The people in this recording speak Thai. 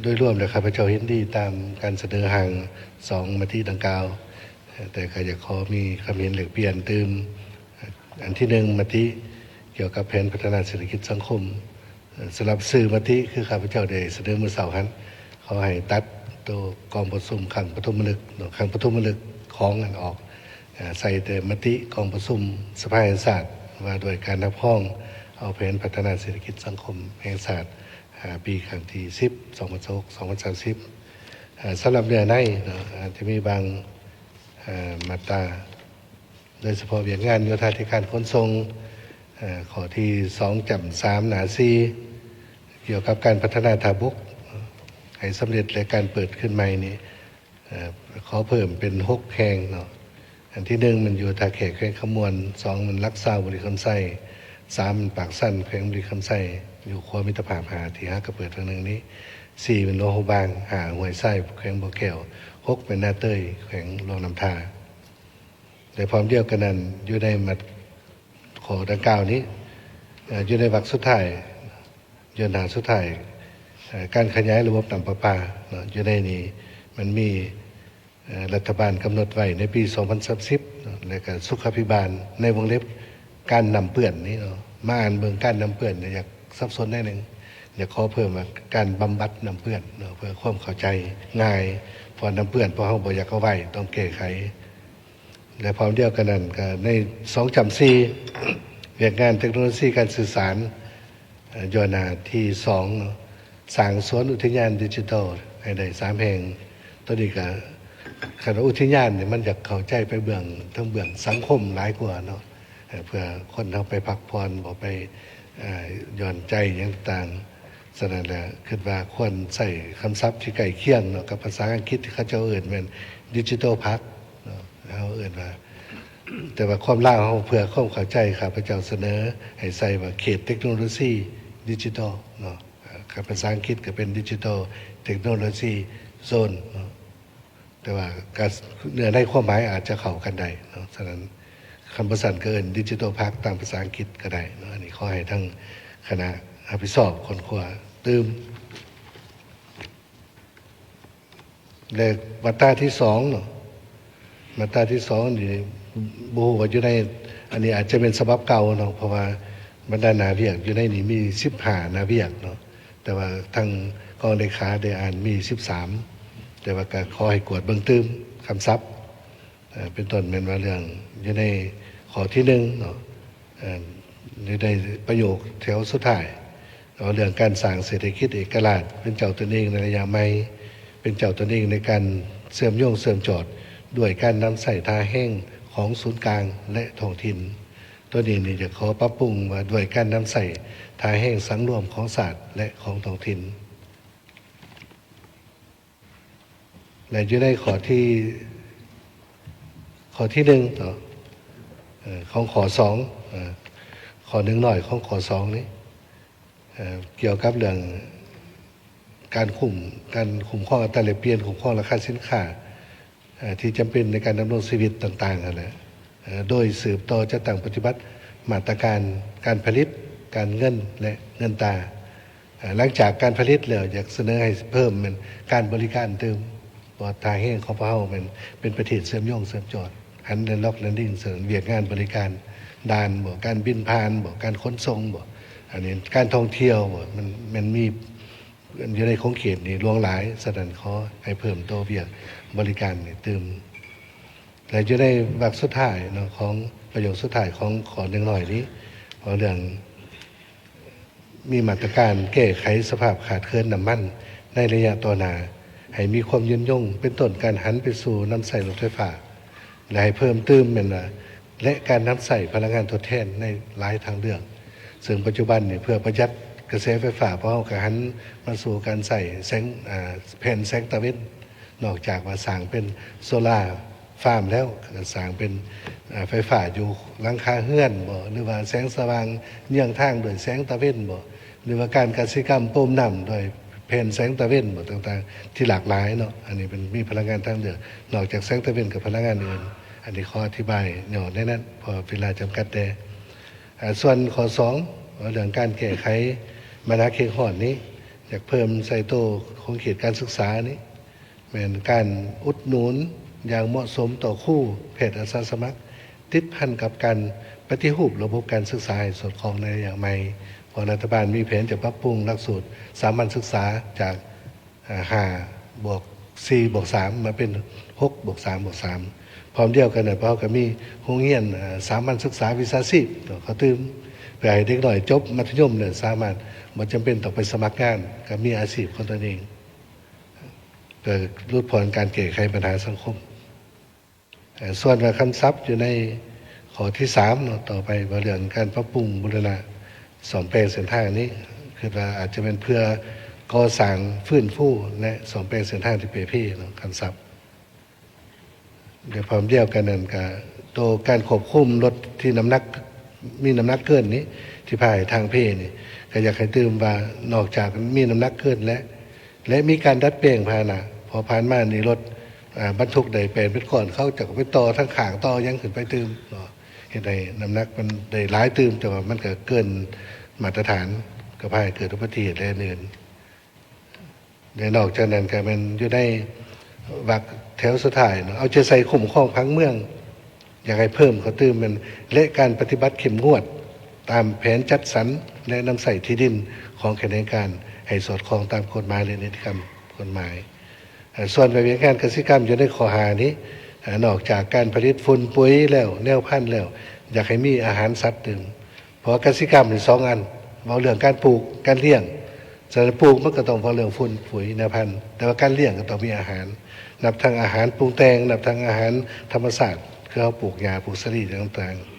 โดยรวมแล้วข้าพเจ้าเห็นดีตามการเสนอห่าง2มติดังกล่าวแต่ก็อยากขอมีความเห็นแลกเปลี่ยนเติมอันที่1มติเกี่ยวกับแผนพัฒนาเศรษฐกิจสังคมสำหรับสื่อมติคือข้าพเจ้าได้เสนอเมื่อเสาร์นั้นขอให้ตัดตัวกองประชุมขังปฐมฤกษ์ขังปฐมฤกษ์ของอันออกใส่แต่มติกองประชุมสภาแห่งชาติว่าโดยการนับพ้องเอาแผนพัฒนาเศรษฐกิจสังคมแห่งชาติปีครั้งที่10 2026-2030สำหรับเนื้อในอาจจะมีบางมาตราโดยเฉพาะเวียกงานโยธาธิการขนส่งข้อที่2จำ3หนา4เกี่ยวกับการพัฒนาทางบกให้สำเร็จและการเปิดขึ้นใหม่นี้ขอเพิ่มเป็น6แห่งเนาะอันที่1มันอยู่ท่าแขกแขวงขมวน2มันรักษาบุรีคำไส้3มันปากสั้นแขวงบุรีคำไส้อยู่ครัวมิตรภาพ5ที่5ก็เปิดทางนึงนี้4เป็นโลหะบาง5ห้วยไส้แขวงบ่อแก้ว6เป็นนาเต้ยแขวงโลน้ำทาแต่พร้อมเดียวกันนั้นอยู่ในมัดขอดังกล่าวนี้อยู่ในวรรคสุดท้ายย้อนหาสุดท้ายการขยายระบบน้ำประปาอยู่ในนี้มันมีรัฐบาลกำหนดไว้ในปี2030และก็สุขภิบาลในวงเล็บการนำเปื้อนนี้มาอ่านเบิ่งการนำเปื้อนอยากซับซ้อนได้หนึ่งอยากขอเพิ่มว่าการบำบัดนำเปื้อนเพื่อความเข้าใจง่ายพอนำเปื้อนพอเฮาบ่อยากเอาไว้ต้องแก้ไขและพร้อมเดียวกันนั้นก็ใน2จำ4เรื่องงานเทคโนโลยีการสื่อสารย้อนหน้าที่2สร้างสวนอุทยานดิจิทัลให้ได้3แห่งตัวนี้ก็คณะอุทยานเนี่ยมันอยากเข้าใจไปเบื้องทั้งเบื้องสังคมหลายกว่าเนาะเพื่อคนเอาไปพักผ่อนบ่ไปย้อนใจอย่างต่างฉะนั้นแหละคิดว่าควรใส่คำศัพท์ที่ใกล้เคียงเนาะกับภาษาอังกฤษที่เขาจะเอ่ยเป็นดิจิทัลพาร์คเนาะเขาเอ่ยว่าแต่ว่าความล่าเขาเพื่อความเข้าใจครับพระเจ้าเสนอให้ใส่ว่าเขตเทคโนโลยีดิจิทัลเนาะกับภาษาอังกฤษก็เป็นดิจิทัลเทคโนโลยีโซนเนาะแต่ว่าการเนื้อในความหมายอาจจะเข้ากันได้เนาะฉะนั้นคำภาษาเกินดิจิทัลพาร์คตามภาษาอังกฤษก็ได้เนาะอันนี้ขอให้ทั้งคณะอภิสอบคนขวาตืมเลขมาตราที่2เนาะมาตราที่2นี่บูว่าอยู่ในอันนี้อาจจะเป็นฉบับเก่าเนาะเพราะว่าบรรดานาเวียกอยู่ในนี้มี15นาเวียกเนาะแต่ว่าทางกองเลขาได้อ่านมี13แต่ว่าก็ขอให้กวดเบิ่งตืมคำศัพท์เป็นต้นเป็นว่าเรื่องอยู่ในข้อที่1เนาะอยู่ในประโยคแถวสุดท้ายเรื่องการสร้างเศรษฐกิจเอกราชเป็นเจ้าตนเองในระยะใหม่เป็นเจ้าตนเองในการเสื่อมโยงเสื่อมจอดด้วยการนำใส่ท่าแห้งของศูนย์กลางและท้องถิ่นตัวนี้นี่จะขอปรับปรุงว่าด้วยการนำใส่ท่าแห้งสังรวมของศาสตร์และของท้องถิ่นและอยู่ในข้อที่1ต่อของข้อ2ข้อ1หน่อยของข้อ2นี้เกี่ยวกับเรื่องการคุ้มครองอัตราแลกเปลี่ยนคุ้มครองราคาสินค้าที่จำเป็นในการดำรงชีวิตต่างๆนั่นแหละโดยสืบต่อจะตั้งปฏิบัติมาตรการการผลิตการเงินและเงินตราหลังจากการผลิตแล้วอยากเสนอให้เพิ่มเป็นการบริการเติมปลอดทางแห้งของพระเฮาเป็นประเทศเสริมโยงเสริมจอดหันและล็อกแลนดิ้งเสริมเวียกงานบริการด่านบ่การบินผ่านบ่การขนส่งบ่อันนี้การท่องเที่ยวบ่มันมีอยู่ในของเขตนี่หลวงหลายสถานขอให้เพิ่มตัวเวียกบริการนี่เติมและอยู่ในวรรคสุดท้ายเนาะของประโยคสุดท้ายของขอ1หน่อยนี้เรื่องมีมาตรการแก้ไขสภาพขาดแคลนน้ำมันในระยะต่อหน้าให้มีความยืนยงเป็นต้นการหันไปสู่น้ำใส่รถไฟฟ้าและให้เพิ่มเติมเป็นและการน้ำใส่พลังงานทดแทนในหลายทางเลือกซึ่งปัจจุบันเนี่ยเพื่อประหยัดกระแสไฟฟ้าเพราะเขาหันมาสู่การใส่แสงแผ่นแสงตะเวนนอกจากว่าสร้างเป็นโซล่าฟาร์มแล้วสร้างเป็นไฟฟ้าอยู่หลังคาเฮือนบ่หรือว่าแสงสว่างเยื่องทางโดยแสงตะเวนบ่หรือว่าการกสิกรรมโปมน้ำโดยแผ่นแสงตะเวนบ่ต่างๆที่หลากหลายเนาะอันนี้เป็นมีพลังงานทางเลือกนอกจากแสงตะเวนกับพลังงานอื่นอันนี้ขออธิบายเนาะในนั้นพอเวลาจำกัดแต่ส่วนข้อ2เรื่องการแก้ไขปัญหาเขตร้อนนี้ อยากเพิ่มไซโตของเขตการศึกษานี้แม่นการอุดหนุนอย่างเหมาะสมต่อคู่แพทย์อาสาสมัครติดพันกับการปฏิรูประบบการศึกษาให้สอดคล้องในอย่างใหม่พอรัฐบาลมีแผนจะปรับปรุงหลักสูตรสามัญศึกษาจาก5 บวก 4 บวก 3มาเป็น6 บวก 3 บวก 3พร้อมเดียวกันเพราะก็มีโรงเรียนสามัญศึกษาวิชาชีพเขาตื่มเพื่อให้เด็กหน่อยจบมัธยมเนี่ยสามารถบ่จำเป็นต้องไปสมัครงานก็มีอาชีพของตนเองเพื่อลดผ่อนการแก้ไขปัญหาสังคมส่วนคำศัพท์อยู่ในข้อที่3เนาะต่อไปเรื่องการปรับปรุงบูรณะซ่อมแซมเส้นทางนี้คือว่าอาจจะเป็นเพื่อก่อสร้างฟื้นฟูและซ่อมแซมเส้นทางที่เปรเนาะคำศัพท์เดี๋ยวพร้อมเดียวกันนั่นก็ตัวการควบคุมรถที่มีน้ำหนักเกินนี้ที่พายทางเพนี่ก็อยากให้ตื่มว่านอกจากมีน้ำหนักเกินและมีการดัดแปลงพาหนะพอผ่านมานี่รถบรรทุกได้เป็นก่อนเขาจะไปต่อทั้งขางต่อยังขึ้นไปตื่มเนาะเห็นได้น้ำหนักมันได้หลายตื่มแต่ว่ามันก็เกินมาตรฐานก็พายเกิดอุบัติเหตุและอื่นและนอกจากนั้นก็มันอยู่ในวักแถวสุดท้ายเนาะเอาใจใส่ข่มข้องพังเมืองอยากให้เพิ่มเขาตื่มมันและการปฏิบัติเข้มงวดตามแผนจัดสรรและนำใส่ที่ดินของคณะกรรมการให้สอดคล้องตามกฎหมายและนิติกรรมกฎหมายส่วนไปเวียนการเกษตรกรรมอยู่ในข้อหานี้นอกจากการผลิตฝุ่นปุ๋ยแล้วแนวพันธุ์แล้วอยากให้มีอาหารสัตว์ดื่มเพราะเกษตรกรรมมี2 อันเอาเรื่องการปลูกการเลี้ยงสารปลูกมันก็ต้องเพราะเรื่องฝุ่นปุ๋ยแนวพันธุ์แต่ว่าการเลี้ยงก็ต้องมีอาหารนับทางอาหารปรุงแต่งนับทางอาหารธรรมศาสตร์คือเขาปลูกยาปลูกสลีต่างๆ